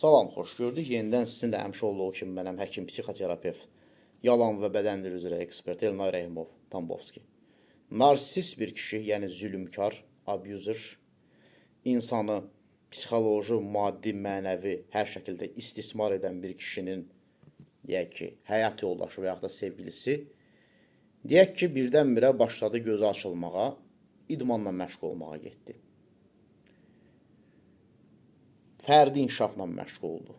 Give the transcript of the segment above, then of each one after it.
Salam, xoş gördük. Yenidən sizinlə həmişə olduğu kimi mənəm həkim, psixoterapevt, yalan və bədən dili üzrə ekspert Elnay Rəhimov Tambovski. Narsist bir kişi, yəni zülümkar, abuser, insanı psixoloji, maddi, mənəvi hər şəkildə istismar edən bir kişinin, deyək ki, həyat yoldaşı və yaxud da sevgilisi, deyək ki, birdən-birə başladı gözü açılmağa, idmanla məşğul olmağa getdi. Fərdi inkişafla məşğul oldu.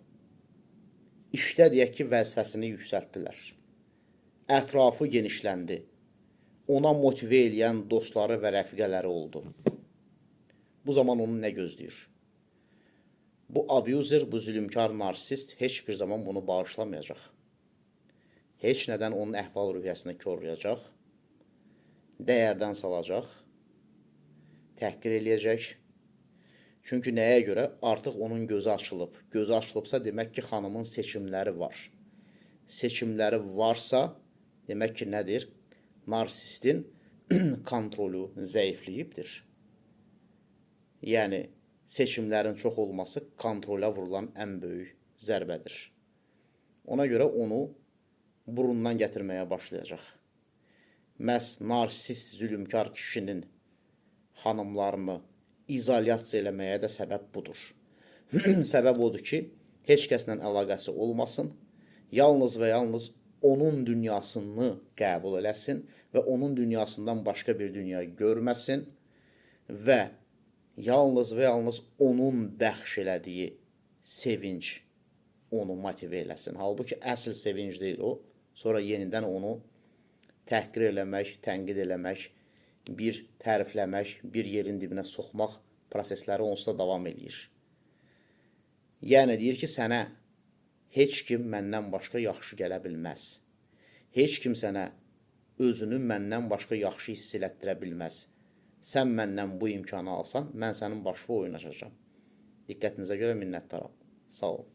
İşdə deyək ki, vəzifəsini yüksəltdilər. Ətrafı genişləndi. Ona motive eləyən dostları və rəfiqələri oldu. Bu zaman onu nə gözləyir? Bu abuser, bu zülümkar narsist heç bir zaman bunu bağışlamayacaq. Heç nədən onun əhval-ruhiyyəsini korlayacaq, dəyərdən salacaq, təhqir eləyəcək. Çünki nəyə görə? Artıq onun gözü açılıb. Gözü açılıbsa, demək ki, xanımın seçimləri var. Seçimləri varsa, demək ki, nədir? Narsistin kontrolü zəifləyibdir. Yəni, seçimlərin çox olması kontrola vurulan ən böyük zərbədir. Ona görə onu burundan gətirməyə başlayacaq. Məhz narsist, zülümkar kişinin xanımlarını izolyasiya eləməyə də səbəb budur. Səbəb odur ki, heç kəslə əlaqəsi olmasın, yalnız və yalnız onun dünyasını qəbul eləsin və onun dünyasından başqa bir dünya görməsin və yalnız və yalnız onun bəxş elədiyi sevinç onu motive eləsin. Halbuki əsl sevinç deyil o, sonra yenidən onu təhqir eləmək, tənqid eləmək, bir tərifləmək, bir yerin dibinə soxmaq prosesləri onsuz da davam edir. Yəni, deyir ki, sənə heç kim məndən başqa yaxşı gələ bilməz. Heç kim sənə özünü məndən başqa yaxşı hiss elətdirə bilməz. Sən məndən bu imkanı alsan, mən sənin başına oyun açacağam. Diqqətinizə görə minnətdaram. Sağ olun.